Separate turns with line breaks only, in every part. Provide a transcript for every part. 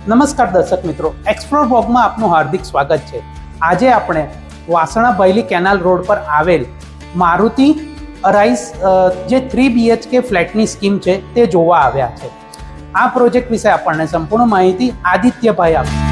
નમસ્કાર દર્શક મિત્રો, એક્સપ્લોર બ્લોગમાં આપનું હાર્દિક સ્વાગત છે. આજે આપણે વાસણા ભૈલી કેનાલ રોડ પર આવેલ મારુતિ અરાઇઝ જે 3 BHK ફ્લેટની સ્કીમ છે તે જોવા આવ્યા છે. આ પ્રોજેક્ટ વિશે આપણને સંપૂર્ણ માહિતી આદિત્યભાઈ આપશે.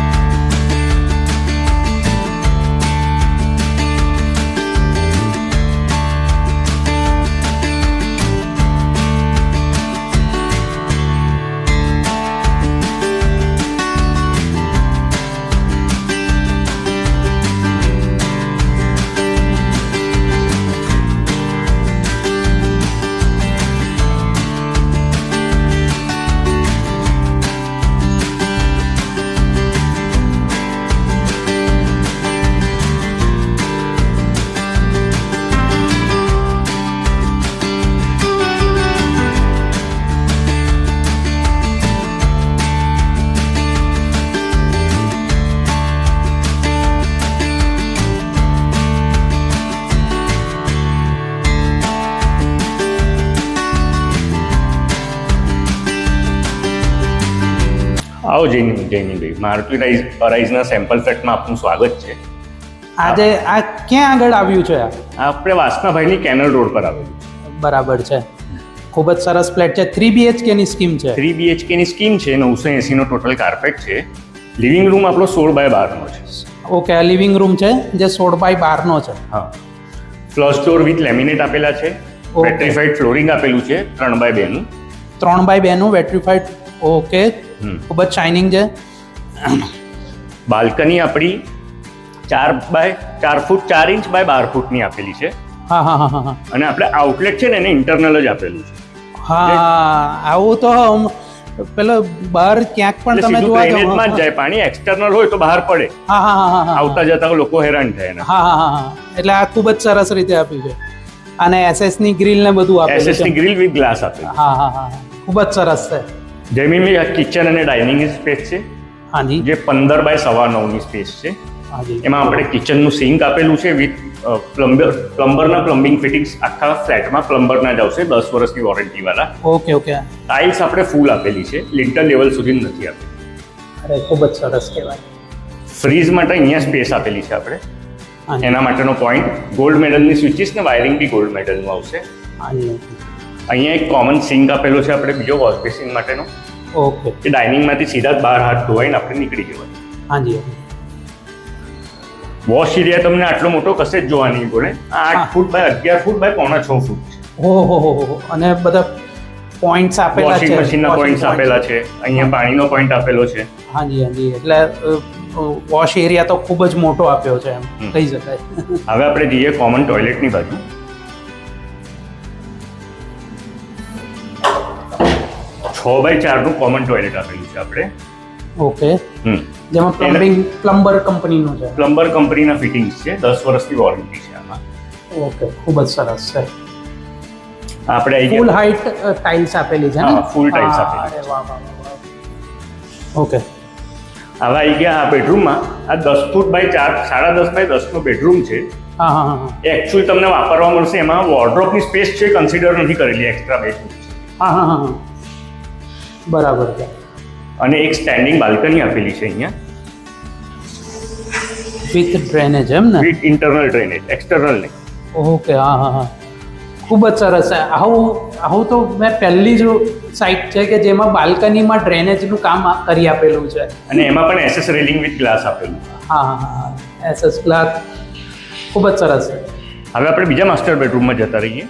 આવો જૈનીભાઈ, મારુતિ અરાઇઝના સેમ્પલ ફ્લેટમાં આપનું સ્વાગત છે.
આજે આ ક્યાં આગળ આવ્યું છે?
આપણે વાસણાભાઈની કેનલ રોડ પર આવેલું છે.
બરાબર છે. ખૂબ જ સરસ ફ્લેટ છે. 3 BHK ની સ્કીમ છે.
3 BHK ની સ્કીમ છે. 980 નો ટોટલ કાર્પેટ છે. લિવિંગ રૂમ આપણો 16x12 નો છે.
ઓકે, આ લિવિંગ રૂમ છે જે 16x12 નો છે.
હા, ફ્લશ ડોર વિથ લેમિનેટ આપેલા છે. વેટ્રીફાઈડ ફ્લોરિંગ આપેલું છે 3x2 નું.
3x2 નું વેટ્રીફાઈડ. ઓકે, ખૂબ જ શાઇનિંગ છે.
બાલ્કની આપણી 4x4 ફૂટ 4 ઇંચ બાય 12 ફૂટની આપેલી છે.
હા હા હા હા.
અને આપણે આઉટલેટ છે ને એને ઇન્ટરનલ જ આપેલું છે.
હા, આવું તો પેલો બહાર ક્યાંક પણ તમે જોવા જાવ
ડ્રેનેજમાં જ જાય પાણી. એક્સટર્નલ હોય તો બહાર પડે.
હા હા હા હા.
આવતા જતા લોકો હેરાન થાય ને.
હા હા હા. એટલે આ ખૂબ જ સરસ રીતે આપ્યું છે. અને SS ની ગ્રીલ ને બધું આપેલું છે.
SS ની ગ્રીલ વિથ ગ્લાસ આપેલું.
હા હા હા, ખૂબ જ સરસ છે.
જમીનની આ કિચન અને ડાઇનિંગ સ્પેસ છે.
હાજી.
જે 15x9.5 ની સ્પેસ છે.
હાજી.
એમાં આપણે કિચનનું સિંક આપેલું છે વિથ પ્લમ્બરના પ્લમ્બિંગ ફિટિંગ્સ આખા ફ્લેટમાં પ્લમ્બરના જ આવશે 10 વર્ષની વોરંટી વાળા.
Okay okay.
ટાઇલ્સ આપણે ફૂલ આપેલી છે, લિન્ટર લેવલ સુધી નથી આપેલી.
અરે ખૂબ જ સરસ કહેવાય.
ફ્રીઝ માટે અહીંયા સ્પેસ આપેલી છે આપણે. એના માટેનો પોઈન્ટ ગોલ્ડ મેડલની સ્વિચીસ ને વાયરિંગ બી ગોલ્ડ મેડલનું આવશે.
હાજી.
અહીંયા એક કોમન સિંક આપેલો છે આપણે બીજો વોશ બેસિન માટેનો.
ઓકે.
એ ડાઇનિંગમાંથી સીધા જ બહાર હાથ ધોવાઈને આપણે નીકળી જવાય.
હાજી.
વોશ એરિયા તમને આટલો મોટો કશે જ જોવા નહીં પડે. 8 ફૂટ બાય 11 ફૂટ બાય 6.25 ફૂટ છે.
ઓહો. અને બધા પોઈન્ટ્સ આપેલા છે.
વોશિંગ મશીનના પોઈન્ટ્સ આપેલા છે. અહીંયા પાણીનો પોઈન્ટ આપેલો છે.
હાજી હાજી. એટલે વોશ એરિયા તો ખૂબ જ મોટો આપ્યો છે એમ કહી શકાય.
હવે આપણે જઈએ કોમન ટોયલેટની બાજુ. 6x4 નું કોમન ટોયલેટ આપેલું છે આપણે.
ઓકે. જેમાં પ્લમ્બર કંપનીનું છે.
પ્લમ્બર કંપનીના ફિટિંગ્સ છે. 10 વર્ષની વોરંટી છે આમાં.
ઓકે, ખૂબ જ સરસ છે.
આપણે
ફૂલ હાઈટ ટાઇલ્સ આપેલી છે ને?
હા, ફૂલ ટાઇલ્સ આપેલી.
અરે વાહ વાહ. ઓકે.
હવે આવી ગયા આ બેડરૂમમાં. આ 10 foot by 10.5x10 no bedroom છે.
હા હા હા.
એકચ્યુઅલ તમને વાપરવા મળશે. એમાં વોર્ડરોબની સ્પેસ છે કન્સિડર નથી કરેલી, એક્સ્ટ્રા બેડરૂમ છે.
હા હા હા. બરાબર છે.
અને એક સ્ટેન્ડિંગ બાલ્કની આપેલી છે અહીંયા
વિથ ડ્રેનેજ એમ ને?
વિથ ઇન્ટરનલ ડ્રેનેજ, એક્સટર્નલ નહીં.
ઓકે. હા હા હા. ખૂબ જ સરસ છે. આવું તો મેં પહેલી જ સાઇટ છે કે જેમાં બાલ્કનીમાં ડ્રેનેજનું કામ કરી આપેલું છે.
અને એમાં પણ SS રેલિંગ વિથ ગ્લાસ આપેલું.
હા હા હા. SS ગ્લાસ ખૂબ જ સરસ છે.
હવે આપણે બીજા માસ્ટર બેડરૂમમાં જતા રહીએ.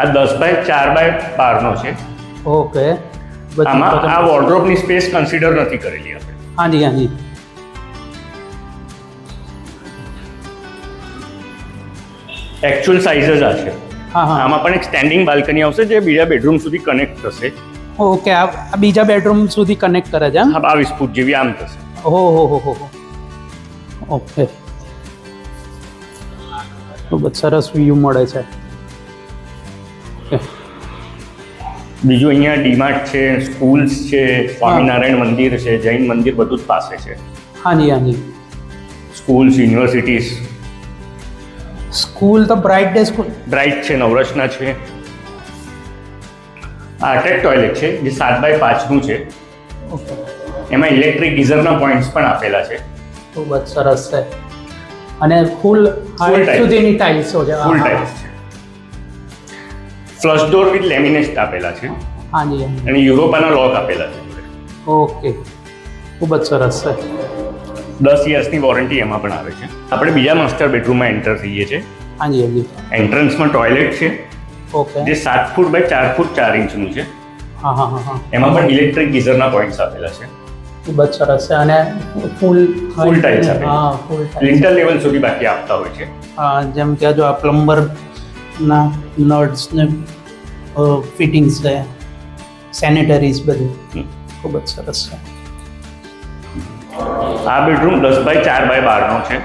આ 10x4x12 નો છે.
ઓકે.
આમાં આ વોર્ડરોબની સ્પેસ કન્સિડર નથી કરેલી આપણે.
હાજી હાજી.
એકચ્યુઅલ સાઇઝ જ આ છે.
હા હા.
આમાં પણ એક સ્ટેન્ડિંગ બાલ્કની આવશે જે બીજા બેડરૂમ સુધી કનેક્ટ થશે.
ઓકે. આ બીજા બેડરૂમ સુધી કનેક્ટ કરે છે એમ?
હા, 22 ફૂટ જેવી આમ થશે.
ઓહો. ઓકે. ખૂબ જ સરસ વ્યૂ મળે છે.
બીજું અહીંયા ડીમાર્ટ છે, સ્કૂલ્સ છે, સ્વામિનારાયણ મંદિર છે, જૈન મંદિર બધું જ પાસે છે.
હાજી હાજી.
Schools, universities.
સ્કૂલ તો બ્રાઇટ ડે સ્કૂલ
બ્રાઇટ છે, નવરસના છે. આ અટેચ ટોયલેટ છે જે 7x5 છે.
ઓકે,
એમાં ઇલેક્ટ્રિક ગીઝરના પોઈન્ટ્સ પણ આપેલા છે.
ખૂબ જ સરસ છે. અને ફૂલ હાઈટ
type.
સુધીની ટાઇલ્સો છે.
ફૂલ ટાઇલ્સ છે. ફ્લશ ડોર વિથ લેમિનેટ આપેલા છે
હાજી હાજી.
અને યુરોપાના લોક આપેલા છે જોડે.
ઓકે, ખૂબ જ સરસ છે.
10 યર્સની વોરંટી એમાં પણ આવે છે. આપણે બીજા માસ્ટર બેડરૂમમાં એન્ટર થઈએ છીએ.
હાજી હાજી.
એન્ટ્રન્સમાં ટોયલેટ છે
ઓકે.
જે 7 ફૂટ બાય 4 ફૂટ 4 ઇંચનું છે.
હા હા હા હા.
એમાં પણ ઇલેક્ટ્રિક ગીઝરના પોઈન્ટ્સ આપેલા છે.
ખૂબ જ સરસ છે. અને ફૂલ
Full tiles આપેલી.
હા, ફૂલ ટાઇલ્સ.
લિન્ટર લેવલ સુધી બાકી આપતા હોય છે.
હા, જેમ કે જો આ પ્લમ્બરના નટ્સ ને ફિટિંગ્સ છે, સેનેટરીઝ બધું ખૂબ જ સરસ છે.
આ બેડરૂમ 10x4x12 છે.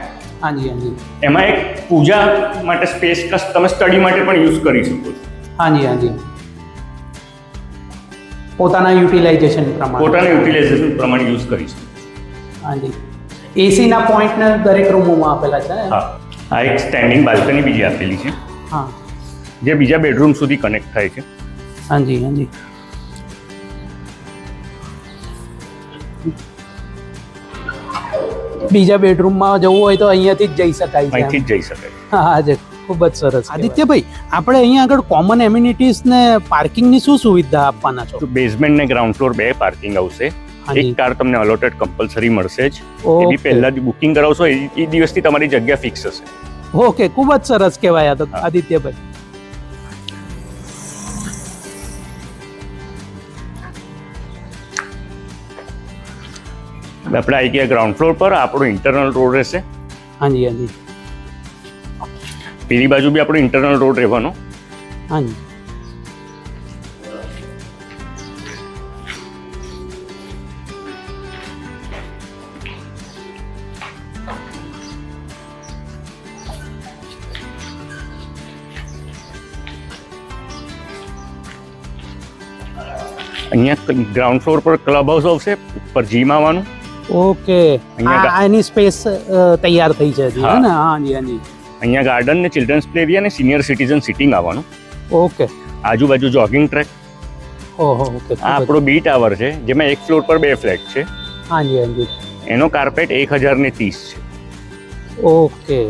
હાજી હાજી.
એમાં એક પૂજા માટે સ્પેસ તમે સ્ટડી માટે પણ યુઝ કરી શકો છો.
હાજી હાજી. પોતાના યુટિલાઇઝેશન પ્રમાણે.
પોતાના યુટિલાઇઝેશન પ્રમાણે યુઝ કરી શકો.
હાજી. એસીના પોઈન્ટને દરેક રૂમોમાં આપેલા છે ને?
હા, આ એક સ્ટેન્ડિંગ બાલ્કની બીજી આપેલી છે
હા.
જે બીજા બેડરૂમ સુધી કનેક્ટ થાય છે.
હાજી હાજી. બીજા બેડરૂમમાં જવું હોય તો અહીંયાથી જ જઈ શકાય છે.
અહીંથી જ જઈ શકાય.
હા છે. ખૂબ જ સરસ. આદિત્યભાઈ, આપણે અહીંયા આગળ કોમન એમ્યુનિટીઝ ને પાર્કિંગની શું સુવિધા આપવાના છો?
તો બેઝમેન્ટ ને ગ્રાઉન્ડ ફ્લોર 2 પાર્કિંગ આવશે.
હાજી.
એક કાર તમને અલોટેડ કમ્પલસરી મળશે જ.
ઓકે.
એ બી પહેલાથી બુકિંગ કરાવશો એ દિવસથી તમારી જગ્યા ફિક્સ હશે.
ઓકે, ખૂબ જ સરસ કહેવાય આ તો
હા.
આદિત્યભાઈ.
આપણે આવી ગયા ગ્રાઉન્ડ ફ્લોર પર. આપણો ઇન્ટરનલ રોડ રહેશે.
હાજી હાજી.
પેલી બાજુ બી આપણો ઇન્ટરનલ રોડ રહેવાનો.
હાજી.
અહીંયા ગ્રાઉન્ડ ફ્લોર પર ક્લબ હાઉસ આવશે. ઉપર જીમ આવવાનું.
ઓકે.
અહીંયા
આ એની સ્પેસ તૈયાર થઈ છે હજી,
હા.
હે ને? હાજી હાજી.
અહીંયા ગાર્ડન ને ચિલ્ડ્રન્સ પ્લે એરિયા ને સિનિયર સિટીઝન સિટિંગ આવવાનું.
ઓકે.
આજુબાજુ જોગિંગ ટ્રેક.
ઓહો, ઓકે.
આ આપણો બી ટાવર છે જેમાં એક ફ્લોર પર 2 ફ્લેટ છે.
હાજી હાજી.
એનો કાર્પેટ 1030 છે.
ઓકે.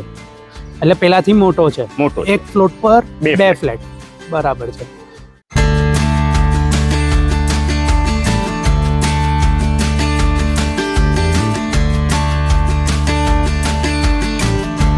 એટલે પેલાથી મોટો છે.
મોટો છે.
એક ફ્લોટ પર
બે
બે
flat.
ફ્લેટ. બરાબર છે.